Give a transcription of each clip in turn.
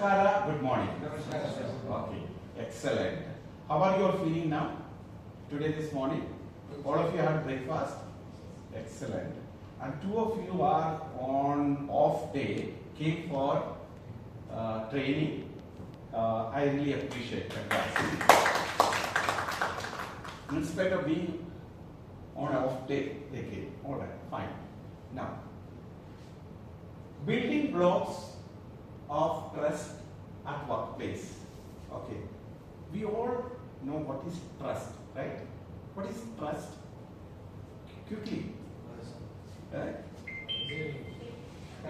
Namaskara, good morning. Namaskara, sir. Okay, excellent. How are you all feeling now? Today, this morning? All of you had breakfast? Excellent. And two of you are on off day, came for training. I really appreciate that. In spite of being on off day, they came. Alright, fine. Now, building blocks of trust at workplace. Okay. We all know what is trust, right? What is trust? Quickly. Right?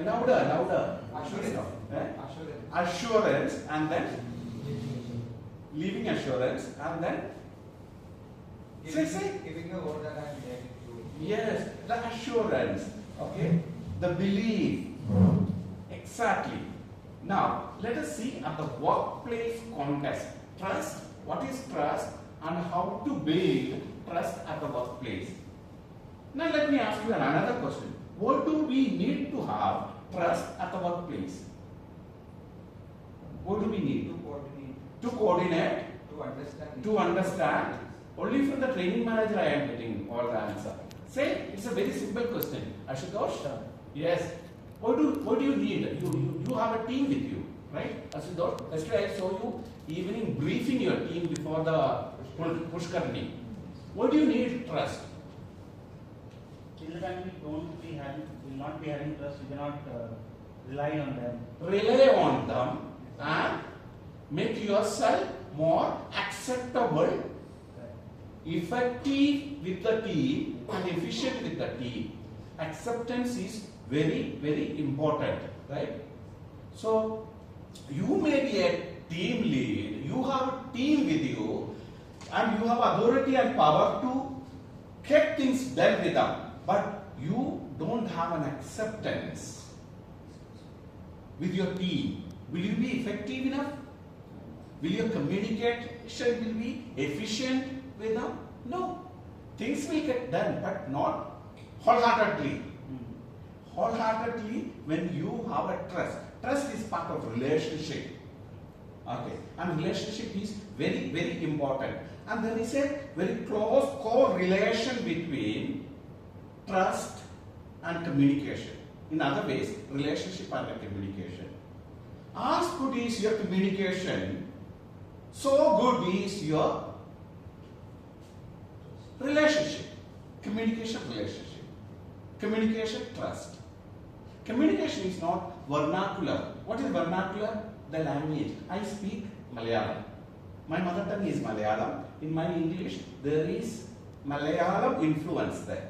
Louder. Assurance. Assurance, and then leaving assurance, and then say. Giving the word that I am ready to. Yes, the assurance. Okay, the belief. Exactly. Now, let us see at the workplace context. Trust. What is trust, and how to build trust at the workplace? Now, let me ask you another question. What do we need to have trust at the workplace? What do we need? To coordinate. To coordinate. To understand. To understand. Only from the training manager I am getting all the answer. Say, it's a very simple question. Ashutosh? Yes. What do you need? You have a team with you, right? Ashutosh, yesterday I saw you evening briefing your team before the Pushkarni. What do you need? Trust. Till the time we will not be having trust, we cannot rely on them. Rely on them and make yourself more acceptable, effective with the team and efficient with the team. Acceptance is very, very important, right? So, you may be a team lead, you have a team with you, and you have authority and power to get things done with them, but you don't have an acceptance with your team. Will you be effective enough? Will your communication will be efficient with them? No. Things will get done, but not wholeheartedly. Wholeheartedly when you have a trust. Trust is part of relationship. Okay. And relationship is very, very important. And there is a very close correlation between trust and communication. In other ways, relationship and communication. As good is your communication, so good is your relationship. Communication, relationship. Communication, trust. Communication is not vernacular. What is vernacular? The language. I speak Malayalam. My mother tongue is Malayalam. In my English, there is Malayalam influence there.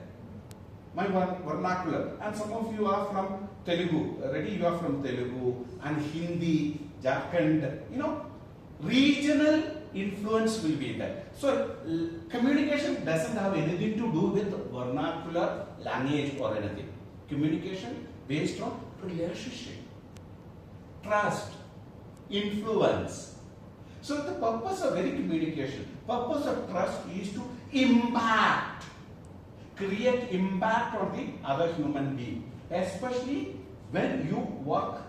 My vernacular. And some of you are from Telugu. Already you are from Telugu and Hindi, Jharkhand. Regional influence will be there. So, communication doesn't have anything to do with vernacular language or anything. Communication based on relationship, trust, influence. So, the purpose of any communication, purpose of trust is to impact, create impact on the other human being, especially when you work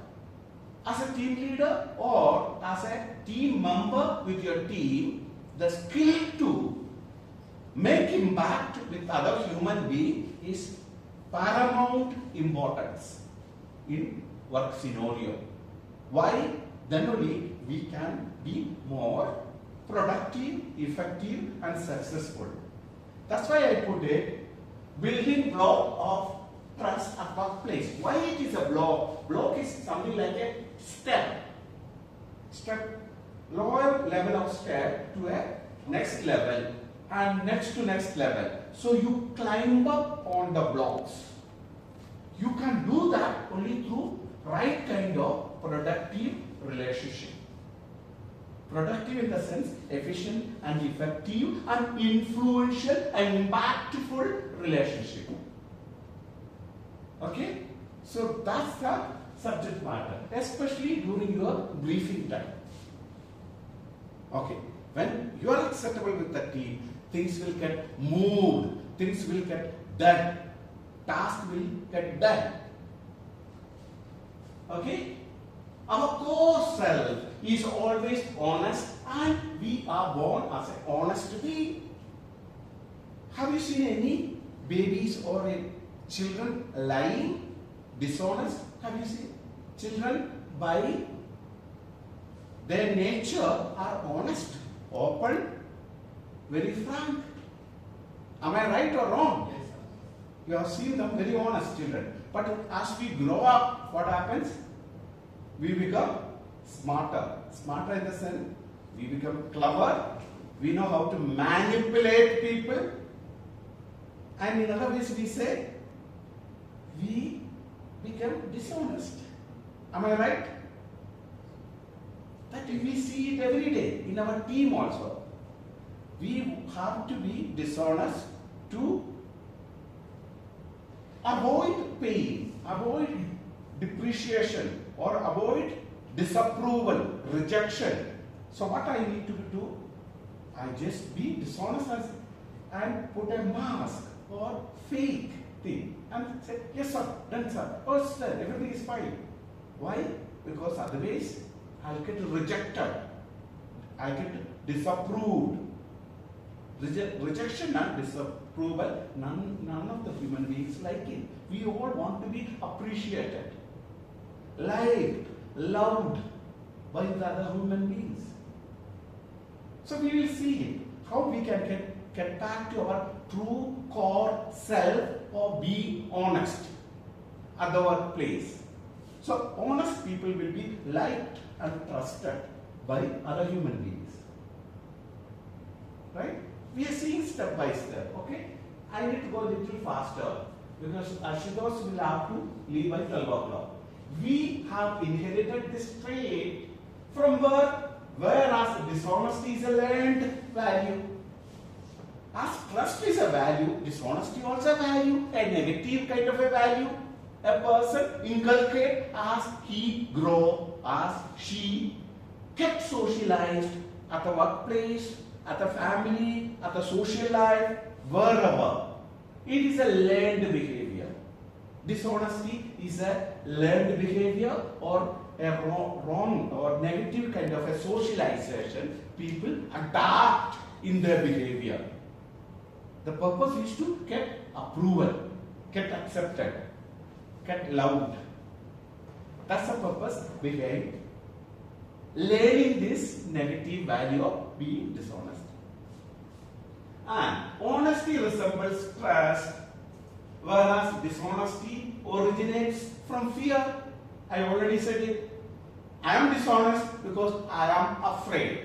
as a team leader or as a team member with your team. The skill to make impact with other human being is paramount importance in work scenario. Why? Then only we can be more productive, effective and successful. That's why I put a building block of trust at workplace. Why it is a block? Block is something like a step, lower level of step to a next level and next to next level. So you climb up on the blocks. You can do that only through right kind of productive relationship. Productive in the sense efficient and effective and influential and impactful relationship. Okay? So that's the subject matter, especially during your briefing time. Okay, when you are acceptable with the team, things will get moved, things will get done, task will get done. Okay? Our core self is always honest, and we are born as an honest being. Have you seen any babies or children lying, dishonest? Have you seen? Children by their nature are honest, open, very frank. Am I right or wrong? Yes, sir. You have seen them very honest children. But as we grow up, what happens? We become smarter. Smarter in the sense, we become clever. We know how to manipulate people. And in other ways we say, we become dishonest. Am I right? That we see it every day in our team also. We have to be dishonest to avoid pain, avoid depreciation, or avoid disapproval, rejection. So what I need to do? I just be dishonest and put a mask or fake thing and say, yes sir, done sir, oh sir, everything is fine. Why? Because otherwise I'll get rejected, I'll get disapproved. Rejection and disapproval, none of the human beings like it. We all want to be appreciated, liked, loved by the other human beings. So we will see how we can get back to our true core self or be honest at the workplace. So honest people will be liked and trusted by other human beings. Right? We are seeing step by step, okay? I need to go a little faster because Ashutosh will have to leave by 12 o'clock. We have inherited this trait from birth, whereas dishonesty is a learned value. As trust is a value, dishonesty also a value, a negative kind of a value. A person inculcate as he grow, as she get socialized at the workplace, at the family, at the social life, wherever. It is a learned behavior. Dishonesty is a learned behavior or a wrong or negative kind of a socialization people adapt in their behavior. The purpose is to get approval, get accepted, get loved. That's the purpose behind learning this negative value of being dishonest. And honesty resembles trust, whereas dishonesty originates from fear. I already said it. I am dishonest because I am afraid.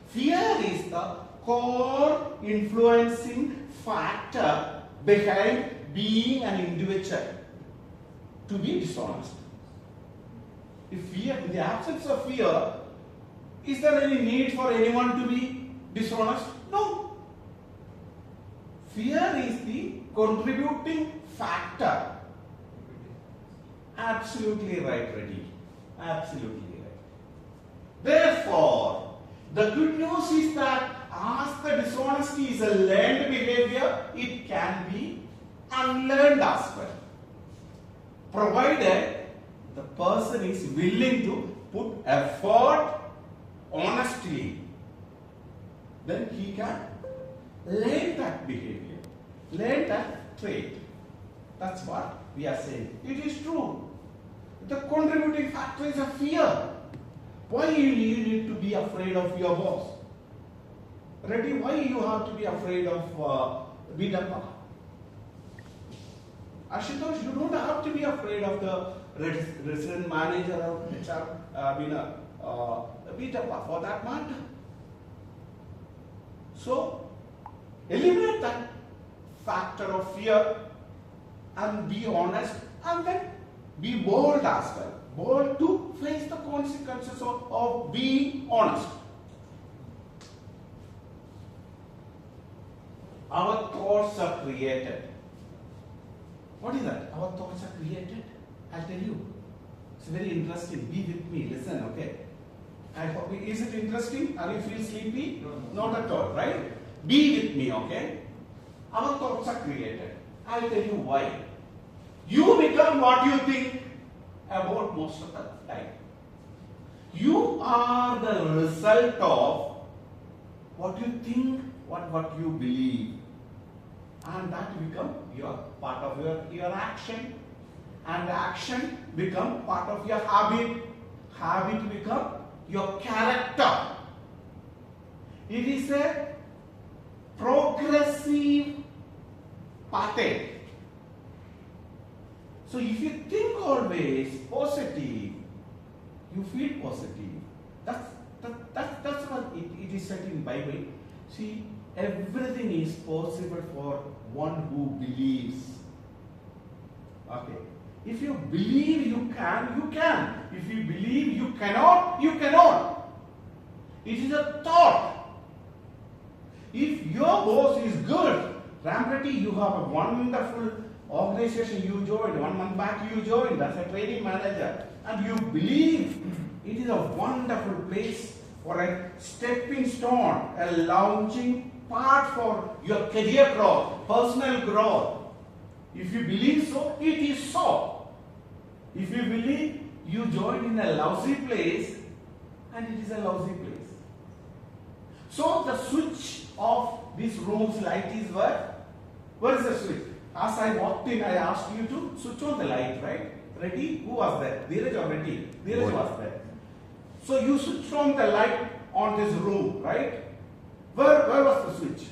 Fear is the core influencing factor behind being an individual to be dishonest. If fear, in the absence of fear, is there any need for anyone to be dishonest? No. Fear is the contributing factor. Absolutely right, Reddy. Absolutely right. Therefore, the good news is that as the dishonesty is a learned behavior, it can be unlearned as well. Provided the person is willing to put effort honestly, then he can learn that behavior, learn that trait. That's what we are saying. It is true. The contributing factor is a fear. Why you need to be afraid of your boss? Reddy, why you have to be afraid of Vidappa? Ashutosh, you don't have to be afraid of the resident manager or HR, Vidappa for that matter. So, eliminate that factor of fear and be honest and then be bold as well. Bold to face the consequences of being honest. Our thoughts are created. What is that? Our thoughts are created. I'll tell you. It's very interesting. Be with me. Listen, okay? I hope. Is it interesting? Are you feel sleepy? No. Not at all, right? Be with me, okay? Our thoughts are created. I'll tell you why. You become what you think about most of the time. You are the result of what you think, what you believe, and that become your part of your action, and action become part of your habit. Habit become your character. It is a progressive pattern. So if you think always positive, you feel positive. That's what it is said in Bible. See, everything is possible for one who believes. Okay. If you believe you can, you can. If you believe you cannot, you cannot. It is a thought. If your boss is good, Ramprati, you have a wonderful organization you joined. 1 month back you joined as a training manager. And you believe it is a wonderful place for a stepping stone, a launching part for your career growth, personal growth. If you believe so, it is so. If you believe you joined in a lousy place, and it is a lousy place. So the switch of this room's light is where? Where is the switch? As I walked in, I asked you to switch on the light, right? Ready? Who was there? Dheeraj or Reddy? Dheeraj was there. So you switched on the light on this room, right? Where was the switch?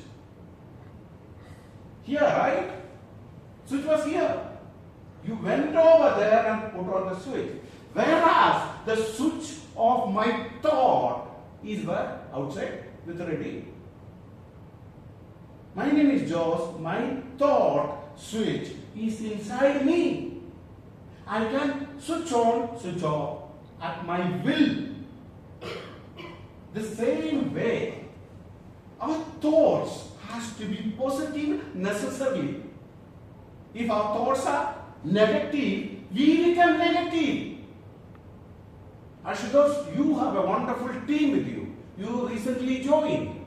Here, right? Switch was here. You went over there and put on the switch. Whereas the switch of my thought is where? Outside with Reddy. My name is Josh. My thought switch is inside me. I can switch on, switch off at my will. The same way, our thoughts has to be positive necessarily. If our thoughts are negative, we become negative. Ashutosh, you have a wonderful team with you. You recently joined.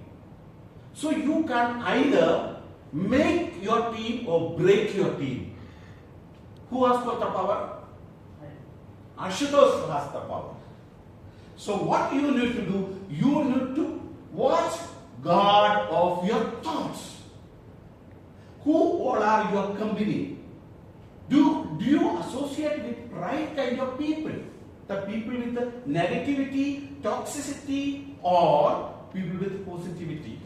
So you can either make your team or break your team. Who has got the power? Ashutosh has the power. So what you need to do, you need to watch God of your thoughts. Who all are your company? Do you associate with right kind of people? The people with the negativity, toxicity, or people with positivity?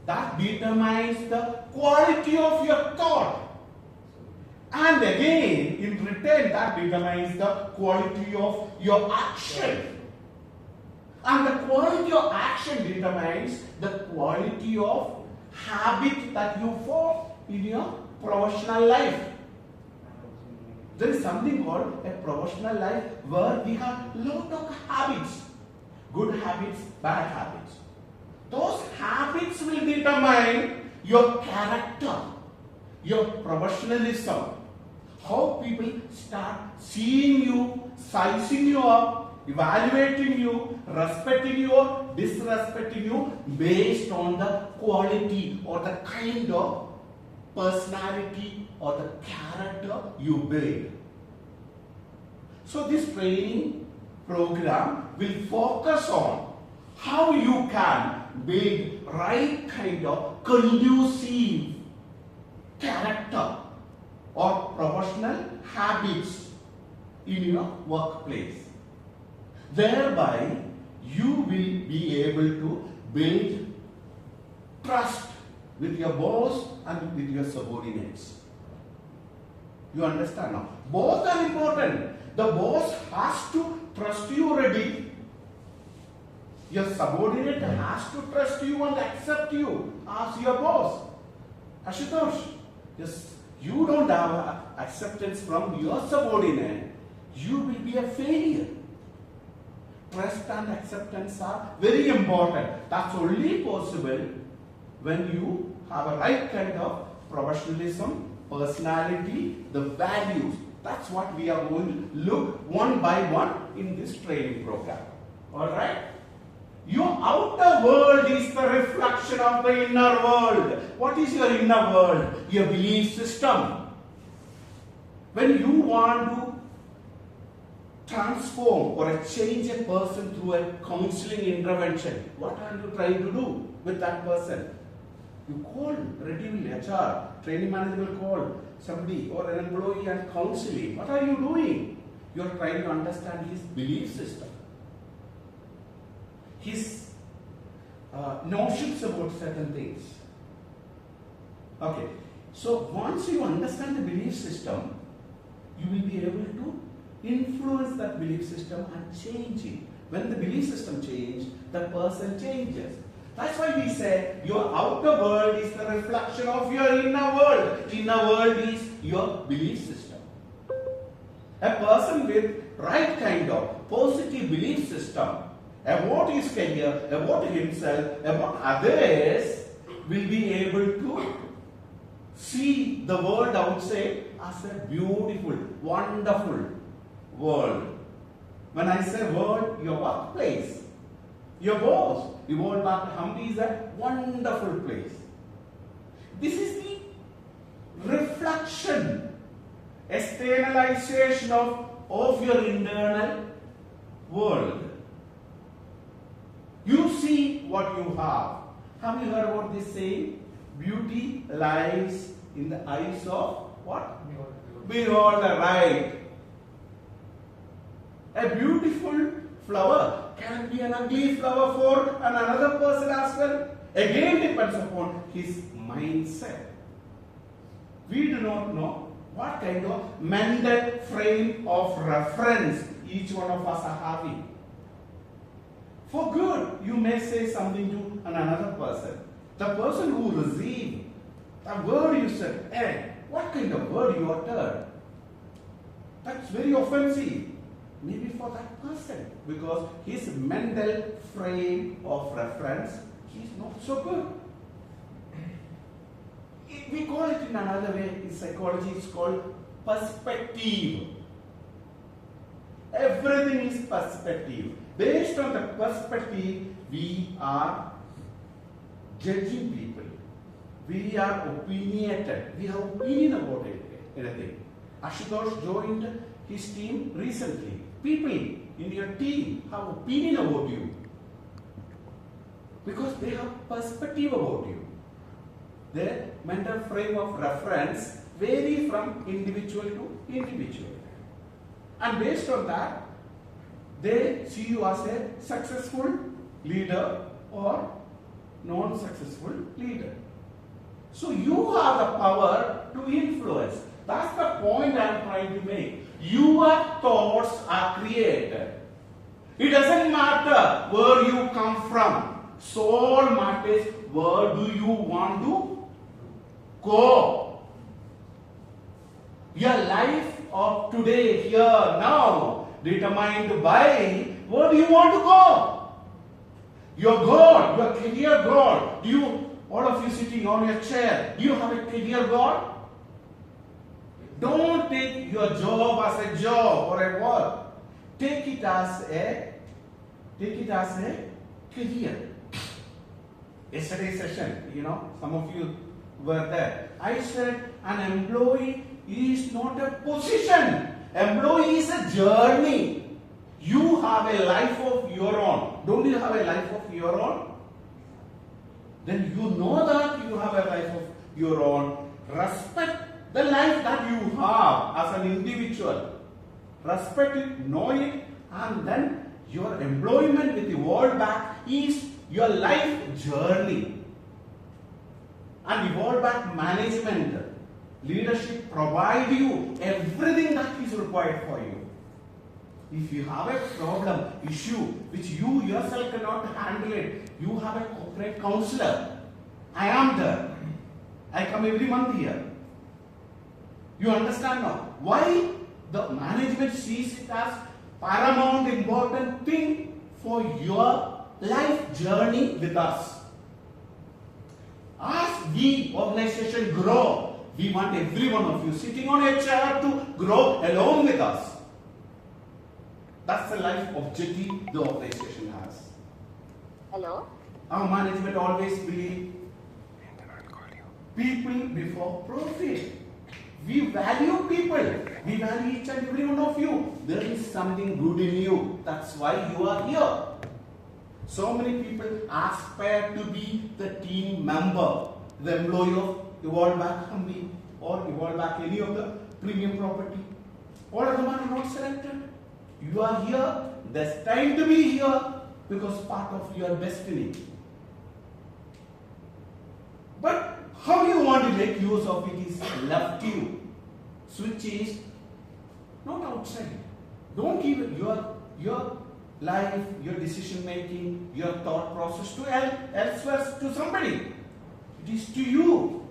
That determines the quality of your thought. And again, in return, that determines the quality of your action. And the quality of action determines the quality of habit that you form in your professional life. There is something called a professional life where we have lot of habits. Good habits, bad habits. Those habits will determine your character, your professionalism. How people start seeing you, sizing you up, evaluating you, respecting you or disrespecting you based on the quality or the kind of personality or the character you build. So this training program will focus on how you can build right kind of conducive character or professional habits in your workplace. Thereby, you will be able to build trust with your boss and with your subordinates. You understand now? Both are important. The boss has to trust you already. Your subordinate has to trust you and accept you as your boss. Ashutosh, yes, you don't have acceptance from your subordinate, you will be a failure. Trust and acceptance are very important. That's only possible when you have a right kind of professionalism, personality, the values. That's what we are going to look one by one in this training program. Alright? Your outer world is the reflection of the inner world. What is your inner world? Your belief system. When you want to transform or change a person through a counseling intervention, what are you trying to do with that person? You call ready HR, training manager will call somebody or an employee and counsel him. What are you doing? You are trying to understand his belief system, his notions about certain things. Okay, so once you understand the belief system, you will be able to influence that belief system and change it. When the belief system changes, the person changes. That's why we say your outer world is the reflection of your inner world. Inner world is your belief system. A person with right kind of positive belief system about his career, about himself, about others, will be able to see the world outside as a beautiful, wonderful world. When I say world, your workplace, your boss, the world back to Hampi is a wonderful place. This is the reflection, externalization of your internal world. You see what you have. Have you heard about this saying? Beauty lies in the eyes of what? Beholder, right? A beautiful flower can be an ugly flower for another person as well. Again depends upon his mindset. We do not know what kind of mental frame of reference each one of us are having. For good, you may say something to another person. The person who received the word you said, hey, what kind of word you uttered? That's very offensive. Maybe for that person, because his mental frame of reference is not so good. We call it in another way, in psychology it's called perspective. Everything is perspective. Based on the perspective, we are judging people. We are opinionated. We have opinion about anything. Ashutosh joined his team recently. People in your team have opinion about you because they have perspective about you. Their mental frame of reference vary from individual to individual. And based on that, they see you as a successful leader or non-successful leader. So you have the power to influence. That's the point I am trying to make. Your thoughts are created. It doesn't matter where you come from. Soul matters where do you want to go. Your life of today, here, now, determined by where do you want to go. Your goal, your career goal. Do you, all of you sitting on your chair, do you have a career goal? Don't take your job as a job or a work. Take it as a career. Yesterday's session, some of you were there. I said an employee is not a position. Employee is a journey. You have a life of your own. Don't you have a life of your own? Then you know that you have a life of your own. Respect the life that you have as an individual. Respect it, know it, and then your employment with the world back is your life journey. And the world back management, leadership provide you everything that is required for you. If you have a problem, issue, which you yourself cannot handle it, you have a corporate counselor. I am there. I come every month here. You understand now why the management sees it as paramount important thing for your life journey with us. As we organization grow, we want every one of you sitting on a chair to grow along with us. That's the life objective the organization has. Hello? Our management always believe people before profit. We value people. We value each and every one of you. there is something good in you. That's why you are here. So many people aspire to be the team member, the employee of Evolve Back Humvee or Evolve Back any of the premium property. All of them are not selected. You are here, there's time to be here because part of your destiny. But how you want to make use of it is left to you. Switch is not outside. Don't give your life, your decision making, your thought process to elsewhere to somebody. It is to you.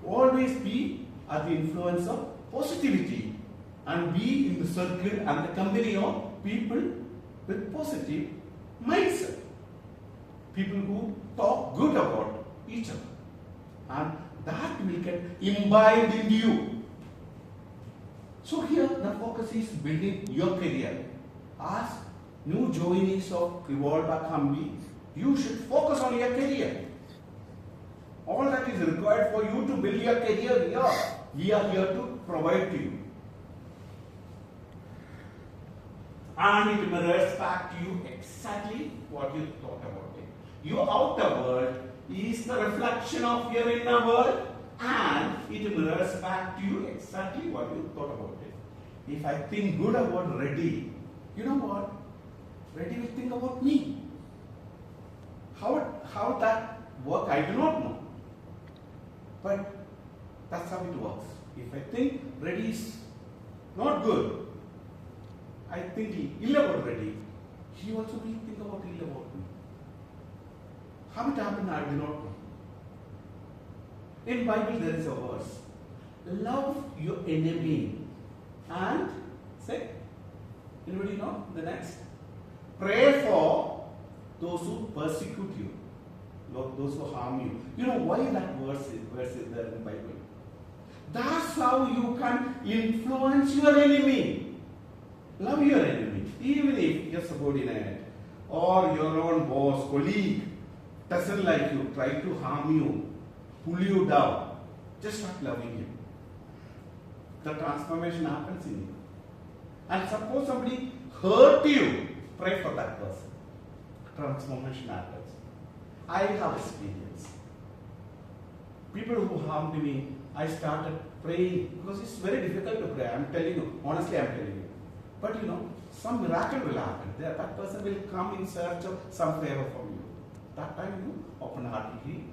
Always be at the influence of positivity and be in the circle and the company of people with positive mindset. People who talk good about each other. And that will get imbibed into you. So here the focus is building your career. As new joinees of Evolve Back Humvee, you should focus on your career. All that is required for you to build your career here, we are here to provide to you. And it mirrors back to you exactly what you thought about it. Your outer world is the reflection of your inner world, and it mirrors back to you exactly what you thought about it. If I think good about Reddy, you know what? Reddy will think about me. How that works, I do not know. But that's how it works. If I think Reddy is not good, I think ill about Reddy, he also will think about ill about me. How it happened, I do not know. In Bible there is a verse. Love your enemy and say, anybody know the next? Pray for those who persecute you, those who harm you. You know why that verse is there in the Bible? That's how you can influence your enemy. Love your enemy. Even if your subordinate or your own boss, colleague doesn't like you, try to harm you, pull you down, just start loving him. The transformation happens in you. And suppose somebody hurt you, pray for that person. Transformation happens. I have experience. People who harmed me, I started praying because it's very difficult to pray. I'm telling you, honestly, I'm telling you. But you know, some miracle will happen. That person will come in search of some favor from you. That time you open-heartedly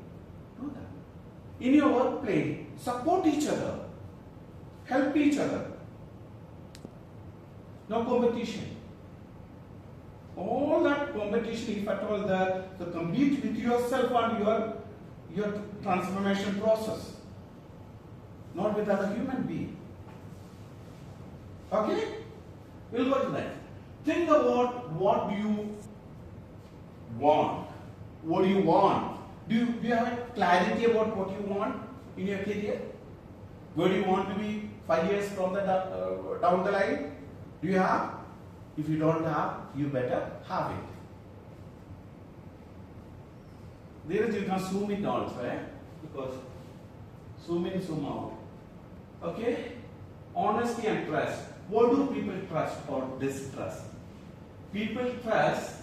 do that. In your workplace, support each other. Help each other. No competition. All that competition, if at all, to compete with yourself and your transformation process, not with other human being. Okay? We'll go to that. Think about what do you want. What do you want? Do you have a clarity about what you want in your career? Where do you want to be 5 years from the down the line? Do you have? If you don't have, you better have it. There you can zoom in also, because zoom in, zoom out. Okay? Honesty and trust. What do people trust or distrust? People trust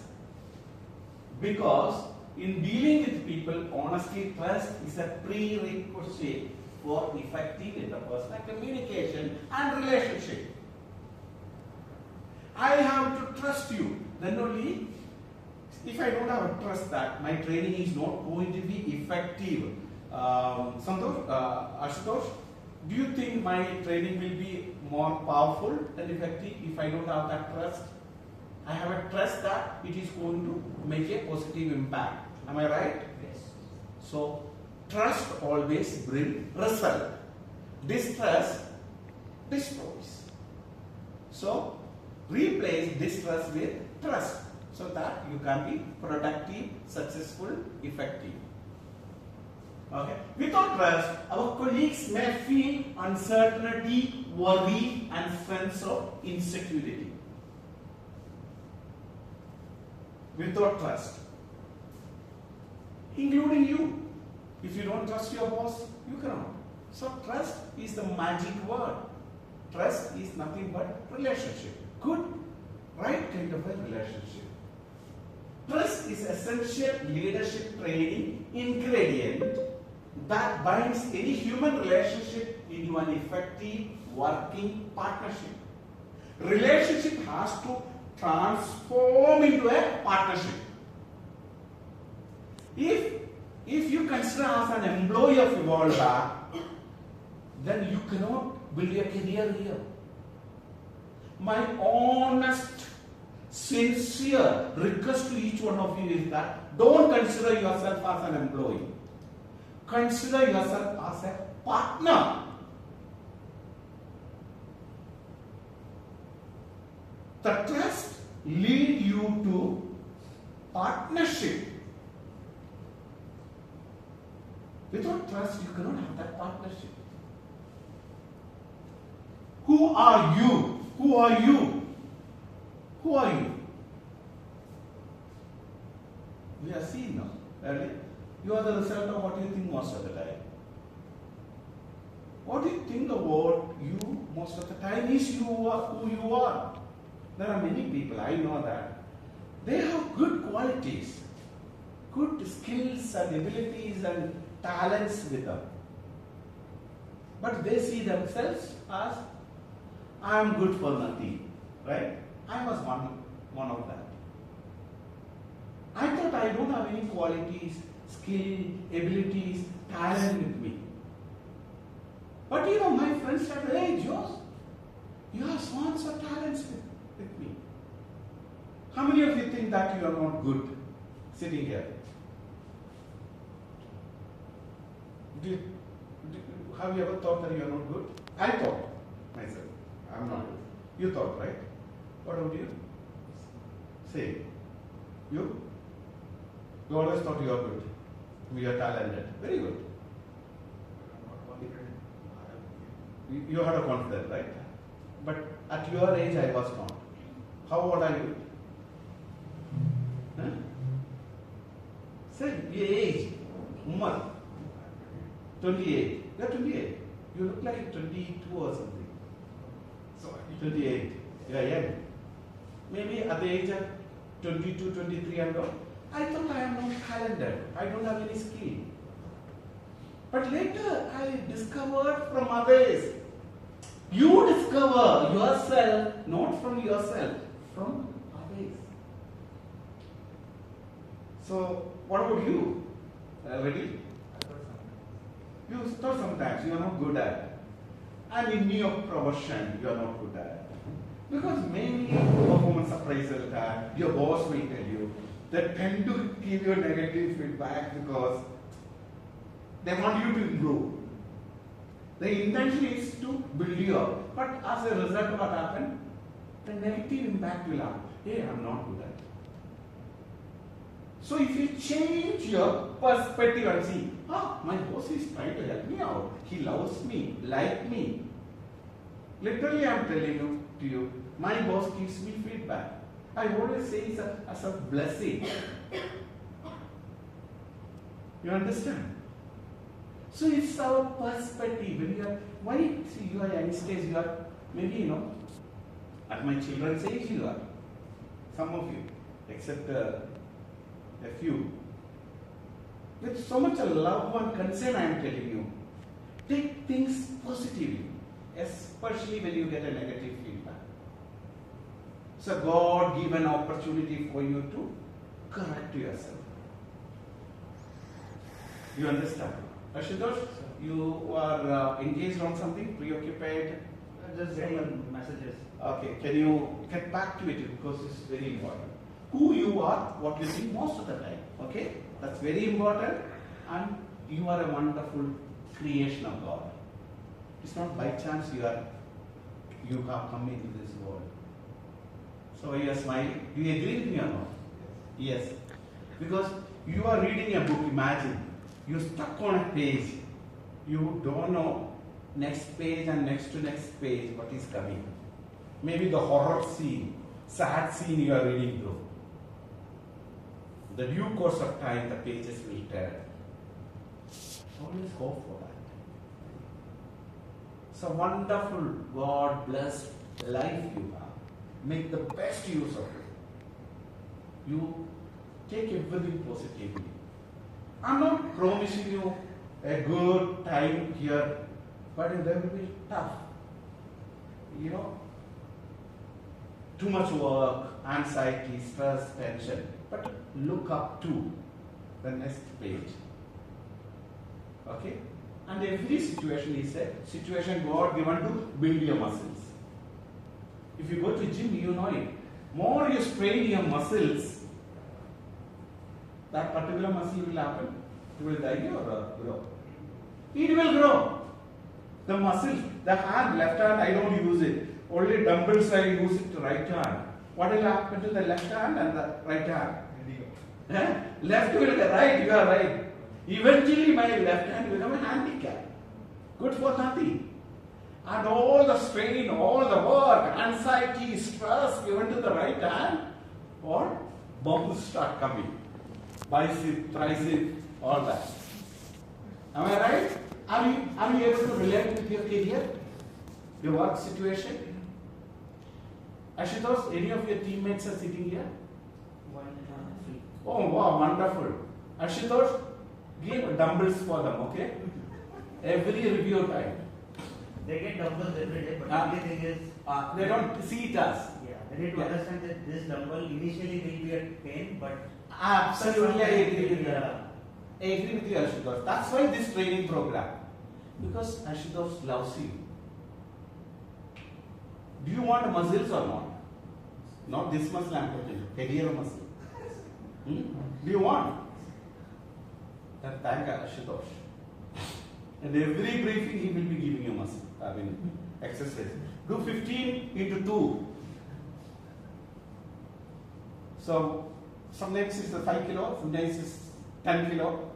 because in dealing with people, honesty, trust is a prerequisite for effective interpersonal communication and relationship. I have to trust you. Then only, if I don't have a trust that my training is not going to be effective. Santosh, Ashutosh, do you think my training will be more powerful and effective if I don't have that trust? I have a trust that it is going to make a positive impact. Am I right? Yes. So, trust always brings result. Distrust destroys. So, replace distrust with trust so that you can be productive, successful, effective. Okay. Without trust, our colleagues may feel uncertainty, worry, and sense of insecurity. Without trust, including you. If you don't trust your boss, you cannot. So trust is the magic word. Trust is nothing but relationship. good, right kind of a relationship. Trust is essential leadership training ingredient that binds any human relationship into an effective working partnership. Relationship has to transform into a partnership. If you consider as an employee of Evolva, then you cannot build a career here. My honest, sincere request to each one of you is that don't consider yourself as an employee. Consider yourself as a partner. The trust lead you to partnership. Without trust, you cannot have that partnership. Who are you? Who are you? Who are you? We are seen now. Earlier. You are the result of what you think most of the time. What you think about you most of the time is you are who you are. There are many people, I know that. They have good qualities, good skills and abilities and talents with them. But they see themselves as, I am good for nothing. Right? I was one of that. I thought I don't have any qualities, skill, abilities, talent with me. But my friends said, hey, Joe, you have so and so talents with me. How many of you think that you are not good sitting here? Have you ever thought that you are not good? I thought myself, I am not good. You thought, right? What about you? Say, you? You always thought you are good. You are talented. Very good. You had a confidence, right? But at your age, I was not. How old are you? Huh? Say, your age. Umar. 28. You are 28. You look like 22 or something. So 28. You are young. Maybe at the age of 22, 23 and all, I thought I am not talented. I don't have any skill. But later I discovered from others. You discover yourself, not from yourself, from others. So, what about you? Ready? You thought sometimes you are not good at. And in your profession, you are not good at. Because maybe performance appraisal time, your boss will tell you, they tend to give you negative feedback because they want you to improve. The intention is to build you up. But as a result, what happened? The negative impact will happen. Hey, I'm not good at it. So if you change your perspective and see, my boss is trying to help me out. He loves me, like me. Literally, I'm telling you, my boss gives me feedback. I always say it's as a blessing. You understand? So it's our perspective. When you are, why? See, you are youngsters, you are maybe, at my children's age you are. Some of you, except a few. With so much love and concern, I am telling you, take things positively, especially when you get a negative feedback. It's a God-given opportunity for you to correct yourself. You understand? Ashutosh, you are engaged on something, preoccupied? Just getting messages. Okay, can you get back to it because it's very important. Who you are, what you think most of the time. Okay? That's very important, and you are a wonderful creation of God. It's not by chance you have come into this world. So you are smiling. Do you agree with me or not? Yes. Because you are reading a book, imagine. You're stuck on a page. You don't know next page and next to next page what is coming. Maybe the horror scene, sad scene you are reading through. The due course of time, the pages will tell. Always go for that. It's a wonderful, God-blessed life you have. make the best use of it. You take everything positively. I'm not promising you a good time here, but there will be tough. You know, too much work, anxiety, stress, tension. But look up to the next page. Okay? And every situation is a situation God given to build your muscles. If you go to gym, you know it. More you strain your muscles, that particular muscle will happen. It will die or grow. It will grow. The muscle, the hand, left hand, I don't use it. Only dumbbells I use it to right hand. What will happen to the left hand and the right hand? Left will be right, you are right. Eventually my left hand will become a handicap. Good for nothing. And all the strain, all the work, anxiety, stress given to the right hand, or bumps start coming. Bicep, tricep, all that. Am I right? Are you able to relate with your career? Your work situation? Ashutosh, any of your teammates are sitting here? Oh wow, wonderful. Ashutosh, give dumbbells for them, okay? Every review time. They get dumbbells every day, but the only thing is They don't see it as. they need to understand that this dumbbell initially will be at pain, but Absolutely, I agree with you. I agree with you, Ashutosh. That's why this training program. Because Ashutosh loves you. Do you want muscles or not? Not this muscle I'm talking, career muscle. Do you want? Then thank Ashutosh. And every briefing he will be giving you muscle, exercise. Do 15 into 2. So sometimes it's 5 kilo, sometimes it's 10 kilo.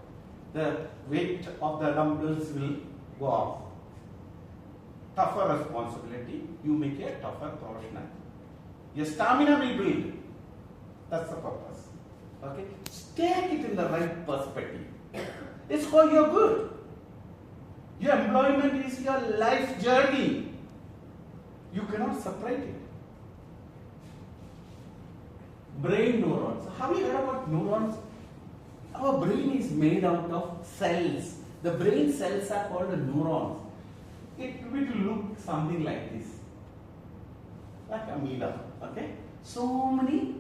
The weight of the dumbbells will go off. Tougher responsibility, you make a tougher professional. Your stamina will build. That's the purpose. Okay? Take it in the right perspective. It's for your good. Your employment is your life journey. You cannot separate it. Brain neurons. Have you heard about neurons? Our brain is made out of cells. The brain cells are called neurons. It will look something like this. Like amoeba. Okay? So many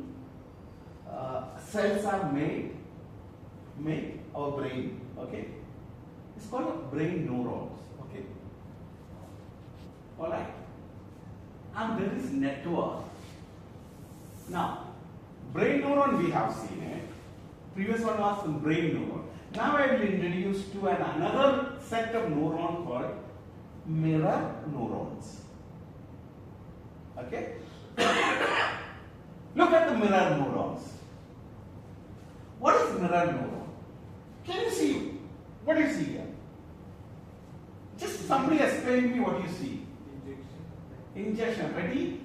cells are made our brain. Okay? It's called brain neurons. Okay? Alright? And there is network. Now, brain neuron we have seen it. Previous one was brain neuron. Now I will introduce to another set of neurons called mirror neurons. Okay? Look at the mirror neurons. What is mirror neuron? Can you see? What do you see here? Just somebody explain me what you see. Injection.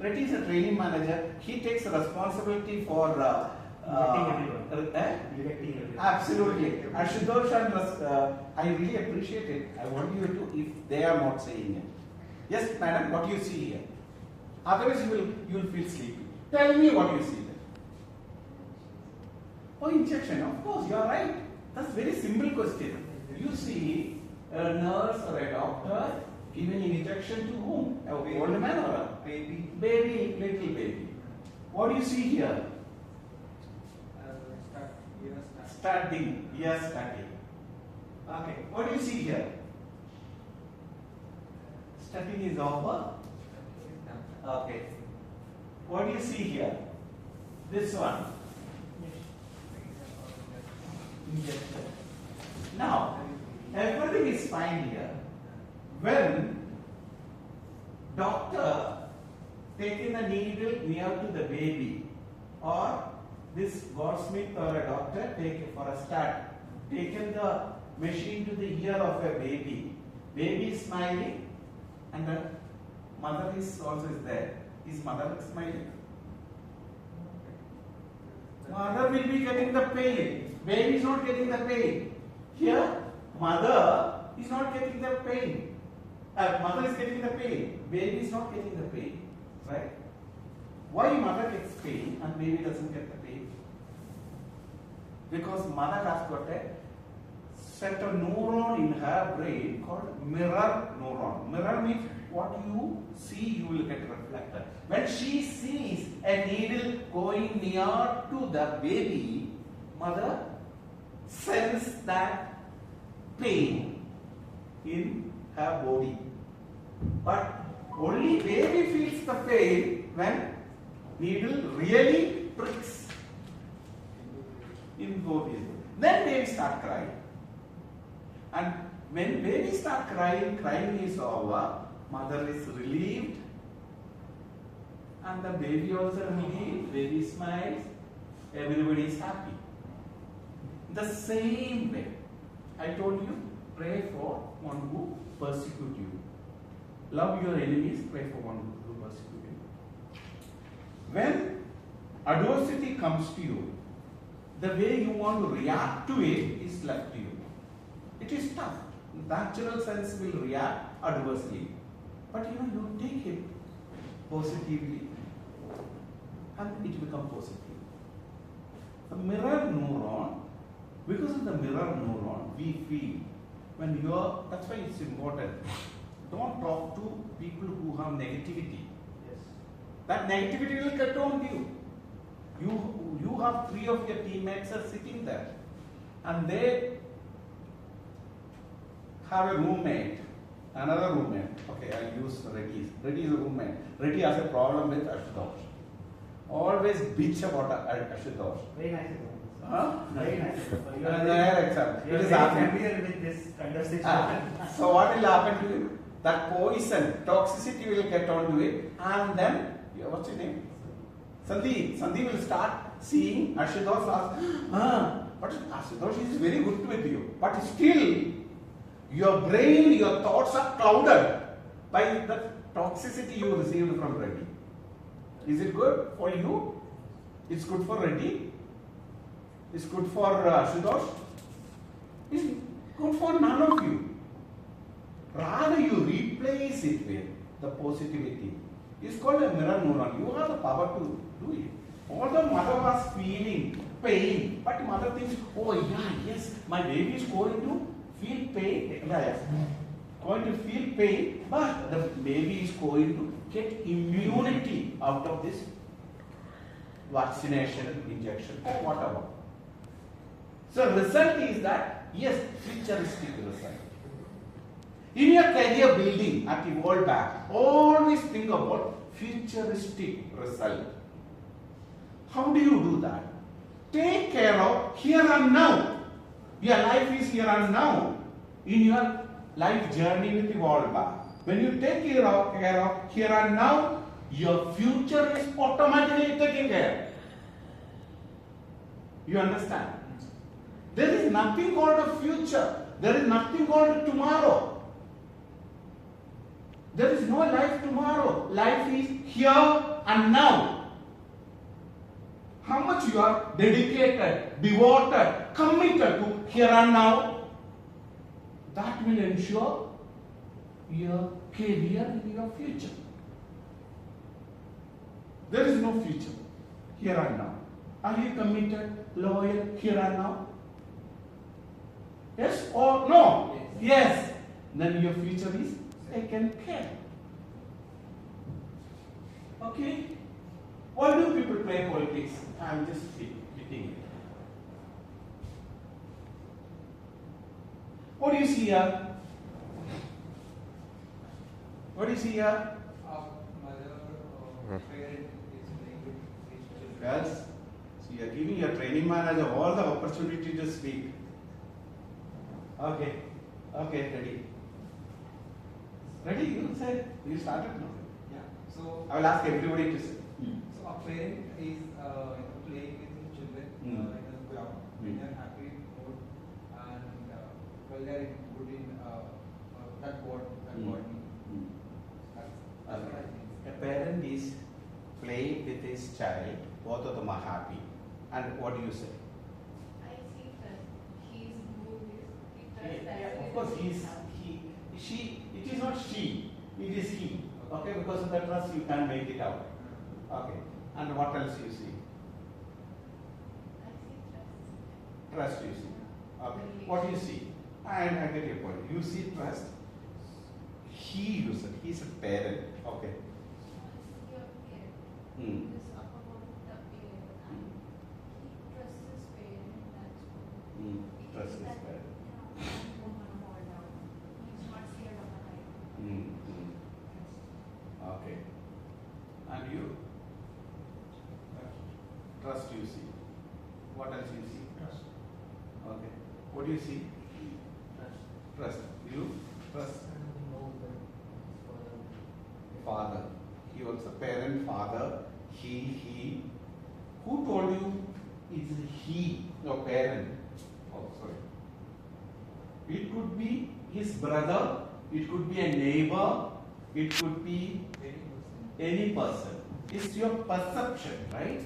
Reddy is a training manager. He takes responsibility for absolutely. Ashutosh and I really appreciate it. I want you to, if they are not saying it. Yes, madam, what you see here? Otherwise you will feel sleepy. Tell me what you see there. Oh, injection. Of course, you are right. That's a very simple question. You see a nurse or a doctor giving an injection to whom? A old man or a baby? Baby, little baby. What do you see here? Starting. Yes, starting. Okay. What do you see here? Starting is over. Okay. What do you see here? This one. Injection. Now, everything is fine here. When doctor taking the needle near to the baby, or this Goldsmith or a doctor take for a start, taken the machine to the ear of a baby. Baby is smiling, and the mother is also there. Is mother smiling? Mother will be getting the pain. Baby is not getting the pain. Here, mother is not getting the pain. Mother is getting the pain. Baby is not getting the pain. Right? Why mother gets pain and baby doesn't get the pain? Because mother has got a central neuron in her brain called mirror neuron. Mirror means what you see, you will get reflected. When she sees a needle going near to the baby, mother senses that pain in her body. But only baby feels the pain when needle really pricks in body. Then baby start crying. And when baby start crying, crying is over, mother is relieved. And the baby also relieved, baby smiles, everybody is happy. The same way, I told you, pray for one who persecute you. Love your enemies, pray for one who persecute you. When adversity comes to you, the way you want to react to it is left to you. It is tough. Natural sense will react adversely. But you take it positively and it becomes positive. The mirror neuron, because of the mirror neuron, we feel when you are, that's why it's important. Don't talk to people who have negativity. Yes. That negativity will get on you. You have 3 of your teammates are sitting there and they have a roommate, another roommate. Okay, I use Reddy. Reddy is a roommate. Reddy has a problem with Ashutosh. Always bitch about Ashutosh. Very nice. Huh? Very nice. Another example. You It are is very happening. familiar with this conversation. So what will happen to you? That poison, toxicity will get onto it, and then what's your name? Sandeep. Sandeep will start seeing Ashutosh as, but Ashutosh is very good with you. But still, your brain, your thoughts are clouded by the toxicity you received from Reddy. Is it good for you? It's good for Reddy. It's good for Ashutosh. It's good for none of you. Rather, you replace it with the positivity. It's called a mirror neuron. You have the power to do it. Although mother was feeling pain, but mother thinks, oh yeah, yes, my baby is going to feel pain. Yes. Going to feel pain, but the baby is going to get immunity out of this vaccination, injection, or whatever. So result is that, yes, futuristic result. In your career building at Evolve Back, always think about futuristic result. How do you do that? Take care of here and now. Your life is here and now. In your life journey with Evolve Back. When you take care of here and now, your future is automatically taken care. You understand? There is nothing called a future. There is nothing called tomorrow. There is no life tomorrow. Life is here and now. How much you are dedicated, devoted, committed to here and now, that will ensure your career in your future. There is no future here and now. Are you committed, loyal here and now? Yes or no? Yes. Then your future is taken care. Okay? Why do people play politics? I'm just hitting it. What do you see here? What do you see here? Mother, parent is playing with each Girls, so you are giving your training manager all the opportunity to speak. Okay. Okay, ready. Ready? You said you started now. Yeah. So I will ask everybody to say. So a parent is playing with his children in the ground when they are happy mood and while they are good in that body. That's what I think. A parent is playing with his child, both of them are happy. And what do you say? I think that he's doing this because Yeah, of course, she, it is not she, it is he. Okay, because of that trust you can make it out. Okay. And what else you see? I see trust. Trust you see. Okay. What do you see? I get your point. You see trust. He, you said, he's a parent. Okay. I see a parent. Hmm. This about the parent and he trusts his parent. That's what. Hmm. He Trust is his that, parent. I'm gonna fall down. He's not scared of the height. Hmm. Hmm. Okay. And you? Trust you see. What else you see? Trust. Okay. What do you see? Trust. Trust. You? Trust. Know that Father. He also parent, father, he. Who told you is he your parent? Oh, sorry. It could be his brother, it could be a neighbor, it could be any person. It's your perception, right?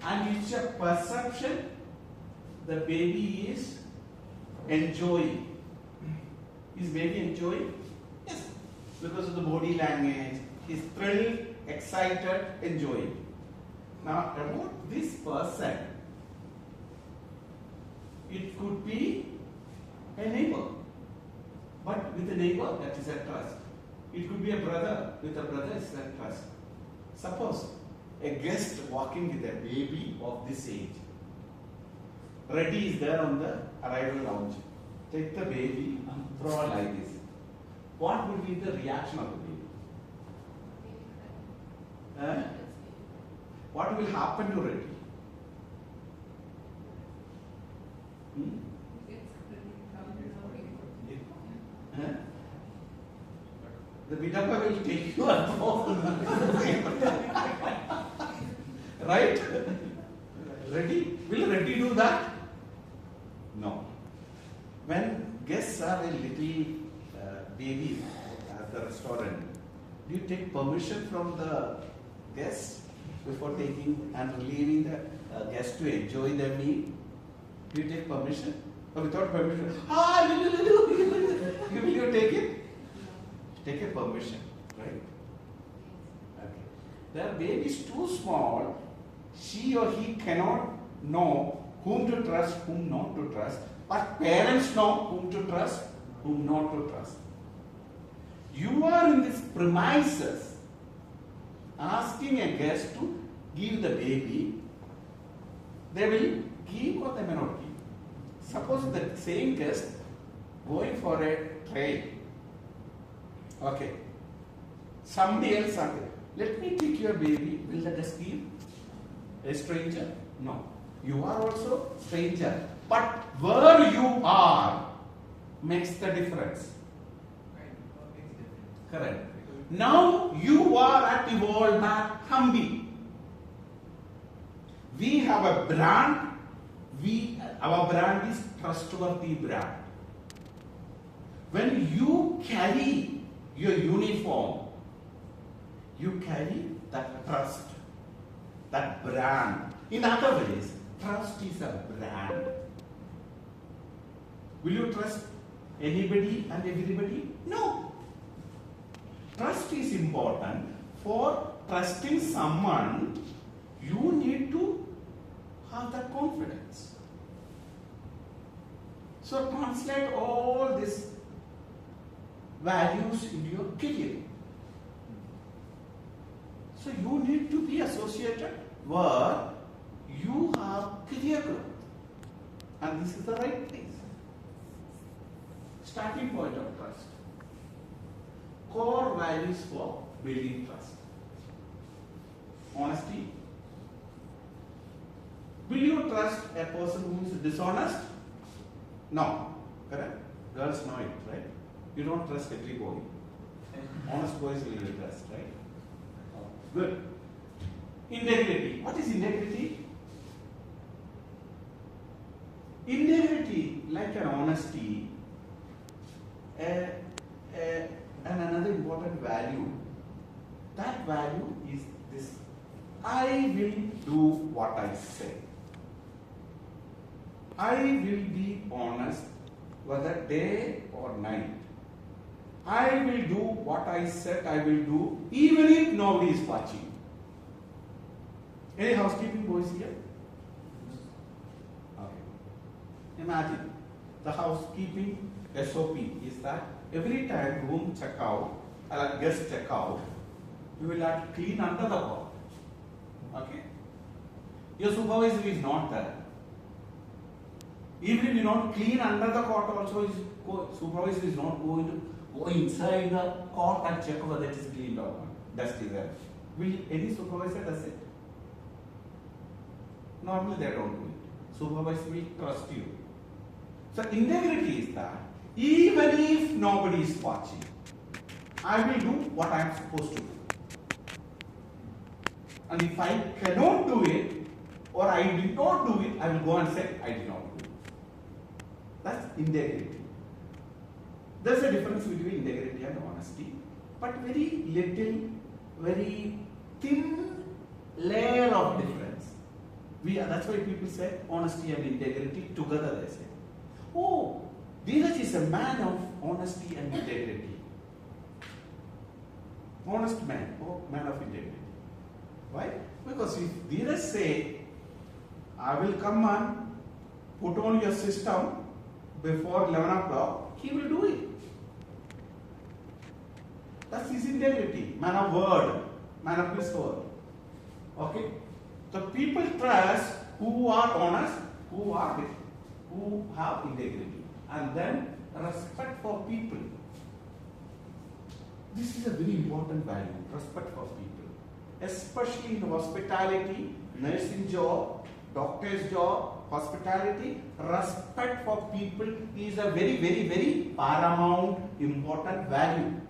And it's your perception the baby is enjoying. Is baby enjoying? Yes. Because of the body language, he's thrilled, excited, enjoying. Now about this person, it could be a neighbor. But with a neighbor, that is a trust. It could be a brother. With a brother, it's a trust. Suppose a guest walking with a baby of this age. Ready is there on the arrival lounge. Take the baby and throw it like this. What would be the reaction of the baby? Baby cry. Eh? What will happen to Reddy? Hmm? Eh? The Bidappa will take you and go. Right? Ready? Will Reddy do that? No. When guests are a little baby at the restaurant, do you take permission from the guests before taking and relieving the guests to enjoy their meal? Do you take permission? Or without permission? Will you take it? Take a permission, right? Okay. The baby is too small. She or he cannot know whom to trust, whom not to trust. But parents know whom to trust, whom not to trust. You are in this premises asking a guest to give the baby. They will give or they may not give. Suppose the same guest going for a train. Okay. Somebody else said, let me take your baby. Will the guest give? A stranger? No. You are also stranger. But where you are makes the difference. Correct. Now you are at Evolve at Humby. We have a brand. Our brand is trustworthy brand. When you carry your uniform, you carry that trust, that brand. In other ways, trust is a brand. Will you trust anybody and everybody? No. Trust is important. For trusting someone, you need to have that confidence. So translate all these values into your career. So you need to be associated where you have career growth. And this is the right place. Starting point of trust. Core values for building trust. Honesty. Will you trust a person who is dishonest? No. Correct? Girls know it, right? You don't trust every boy. Honest boys will you trust, right? Good. Integrity. What is integrity? Integrity, like an honesty, and another important value. That value is this: I will do what I say. I will be honest, whether day or night. I will do what I said I will do, even if nobody is watching. Any housekeeping boys here? Okay. Imagine the housekeeping SOP is that every time room check out or guest check out, you will have to clean under the cot. Okay? Your supervisor is not there. Even if you not clean under the cot, also supervisor is not going to go inside the cot and check whether it is cleaned or not. Dust is there. Will any supervisor does it? Normally they don't do it. Supervisor will trust you. So integrity is that even if nobody is watching, I will do what I am supposed to do. And if I cannot do it or I did not do it, I will go and say I did not do it. That's integrity. There's a difference between integrity and honesty, but very little, very thin layer of difference. That's why people say honesty and integrity together. They say, oh, Dheeraj is a man of honesty and integrity. Honest man, oh, man of integrity. Why? Because if Dheeraj say, I will come and put on your system before 11 o'clock, he will do it. That's his integrity, man of word, man of his word. Okay? The people trust who are honest, who have integrity, and then respect for people. This is a very important value, respect for people, especially in hospitality, nursing job, doctor's job, hospitality. Respect for people is a very, very, very paramount, important value.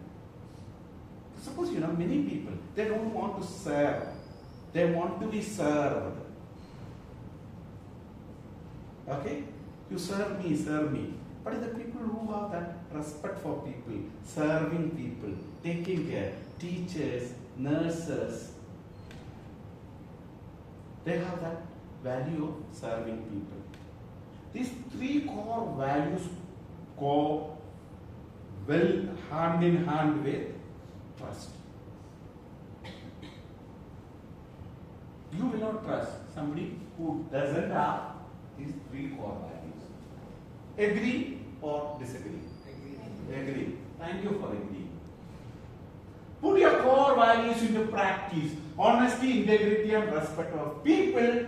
Suppose many people, they don't want to serve. They want to be served. Okay? You serve me. But the people who have that respect for people, serving people, taking care, teachers, nurses, they have that value of serving people. These three core values go well hand in hand with trust. You will not trust somebody who doesn't have these three core values. Agree or disagree? Agree. Thank you for agreeing. Put your core values into practice. Honesty, integrity, and respect of people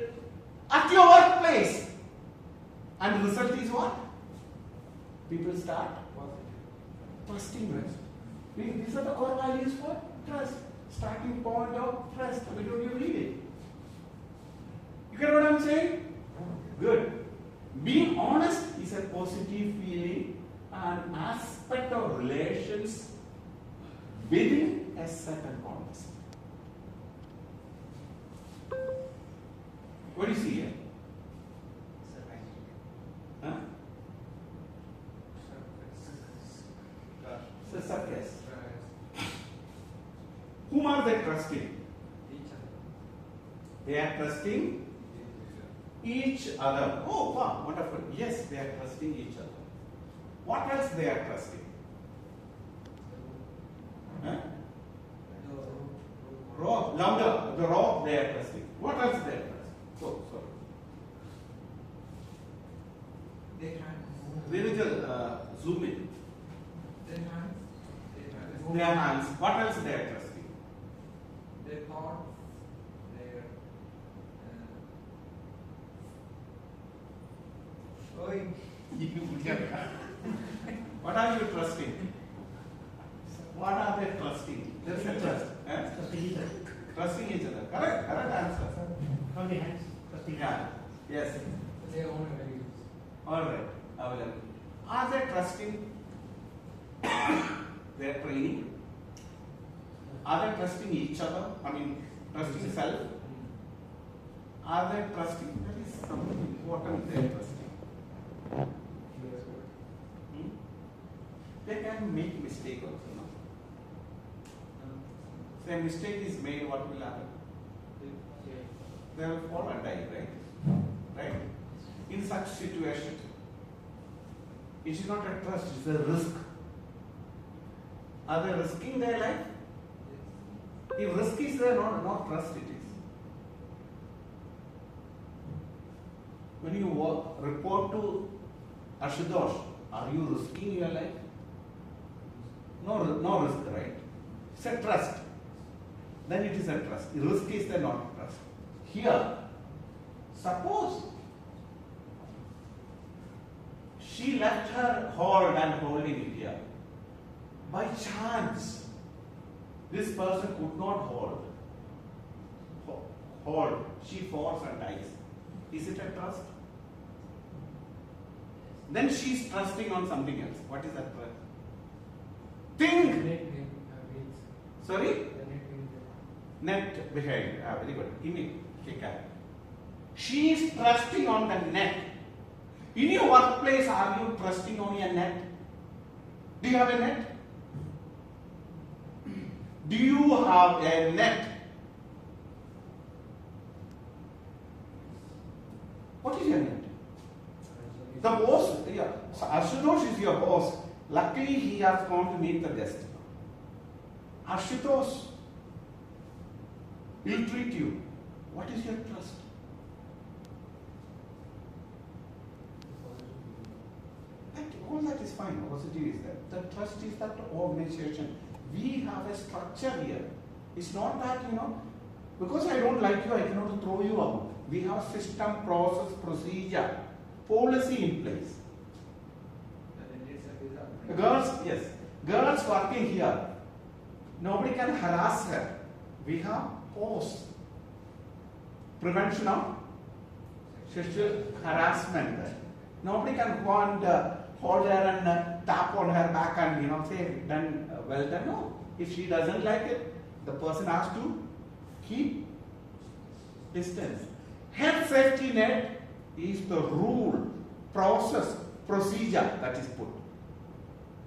at your workplace. And the result is what? People start trusting us. These are the core values for trust. Starting point of trust. Why don't you read it? You get what I'm saying? Good. Being honest is a positive feeling, an aspect of relations within a certain context. What do you see here? Huh? So, circus. Whom are they trusting? They are trusting each other. Oh, wow, wonderful. Yes, they are trusting each other. What else they are trusting? Huh? Rock, louder. The rock they are trusting. What else they are trusting? So, sorry. Zoom in. Their hands. What else they are trusting? Their thoughts, their What are you trusting? What are they trusting? There is a trust. Trusting each other. Trusting each other. Correct answer. From the hands. Trusting each Yeah. other. Yes. their own values. All right. Available. Are they trusting their training? Are they trusting each other? I mean, trusting self? Are they trusting? That is something important they are trusting. They can make mistake also. No? Say a mistake is made, what will happen? They will fall and die, right? Right? In such situation, it is not a trust, it is a risk. Are they risking their life? If risk is there, not trust it is. When you report to Ashutosh, are you risking your life? No risk, right? It's a trust. Then it is a trust. Risk is the not trust. Here, suppose she left her hold and holding it here. By chance, this person could not hold. She falls and dies. Is it a trust? Then she is trusting on something else. What is that trust? Think. Sorry? Net behind. Very good. Image. She is trusting on the net. In your workplace, are you trusting on your net? Do you have a net? Do you have a net? What is your net? The boss, yeah. So Ashutosh is your boss. Luckily, he has gone to meet the guest. Ashutosh will treat you. What is your trust? All that is fine. Positive is that. The trust is that organization. We have a structure here. It's not that, because I don't like you, I cannot throw you out. We have system, process, procedure, policy in place. The girls, yes. Girls working here. Nobody can harass her. We have POS. Prevention of sexual harassment. Nobody can go and hold her and tap on her back and say done, well done. No. If she doesn't like it, the person has to keep distance. Health safety net is the rule, process, procedure that is put.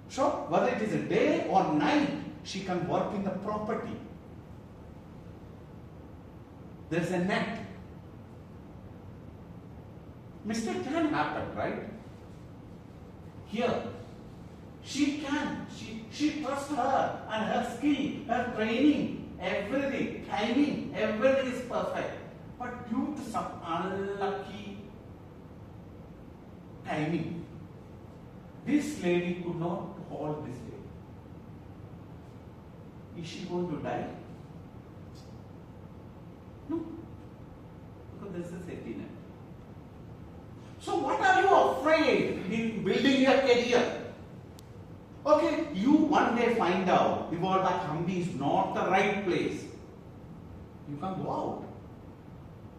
So whether it is a day or night, she can work in the property. There is a net. Mistake can happen, right? Here, she can. She trusts her and her skill, her training, everything, timing, everything is perfect. But due to some unlucky timing, this lady could not hold this lady. Is she going to die? No. Because there is a safety net. So what are you afraid in building your career? Okay, you one day find out Vivalda Kambi is not the right place. You can go out.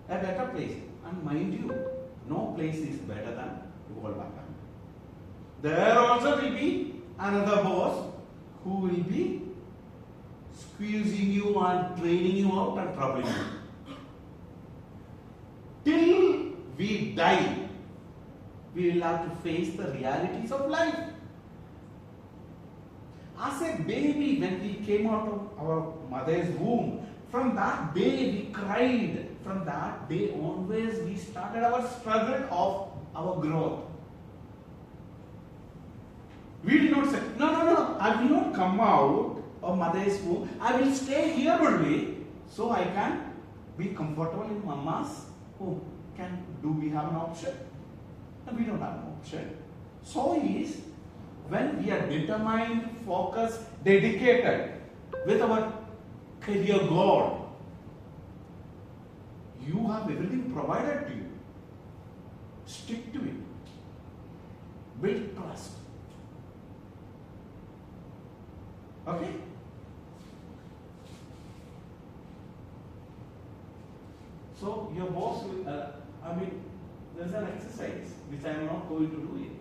A better place. And mind you, no place is better than Vivalda Kambi. There also will be another boss who will be squeezing you and training you out and troubling you. Till we die, we will have to face the realities of life. As a baby, when we came out of our mother's womb, from that day we cried. From that day onwards, we started our struggle of our growth. We did not say, no, I will not come out of mother's womb. I will stay here only so I can be comfortable in mama's home. Do we have an option? No, we don't have an option. So is when we are determined, focused, dedicated with our career goal, you have everything provided to you. Stick to it. Build trust. Okay? So your boss will, there's an exercise which I am not going to do it.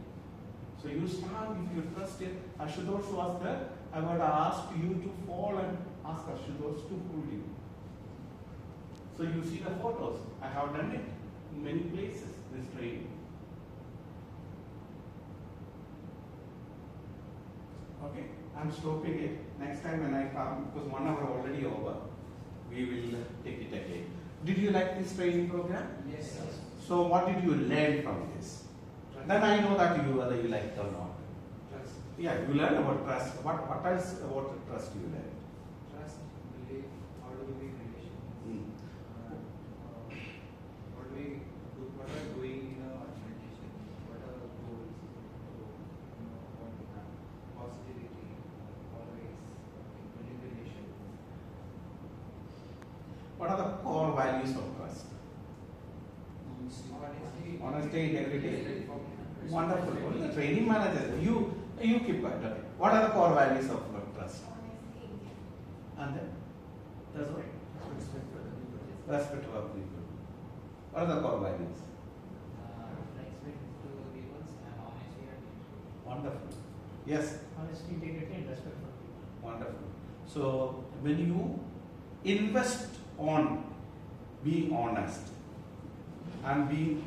So you stand, if you trust it, Ashutosh was there, I would ask you to fall and ask Ashutosh to pull you. So you see the photos. I have done it in many places, this training. Okay, I'm stopping it. Next time when I come, because 1 hour already over, we will take it again. Did you like this training program? Yes, sir. So what did you learn from this? Then I know that whether you liked or not. Trust. Yeah, you learn about trust. What else about trust you learn? Trust, belief, how do we make relations? What are we doing in a values of trust? Honesty, integrity. Wonderful. What is the training manager? You keep quiet. Okay. What are the core values of trust? Honesty, integrity. And then that's what? Respect for people. What are the core values? Respect to people and honesty and integrity. Wonderful. Yes. Honesty, integrity, and respect for people. Wonderful. So when you invest on being honest and being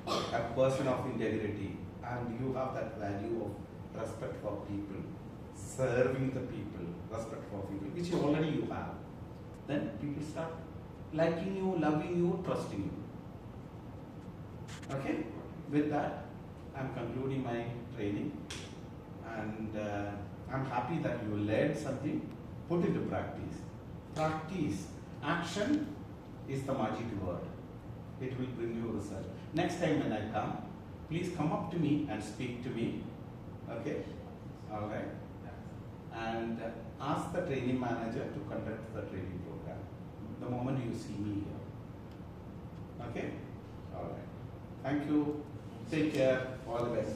a person of integrity, and you have that value of respect for people, serving the people, respect for people, which you already have, then people start liking you, loving you, trusting you. Okay? With that, I'm concluding my training, and I'm happy that you learned something, put into practice. Practice. Action is the magic word. It will bring you result. Next time when I come, please come up to me and speak to me. Okay? Alright? And ask the training manager to conduct the training program the moment you see me here. Okay? Alright. Thank you. Take care. All the best.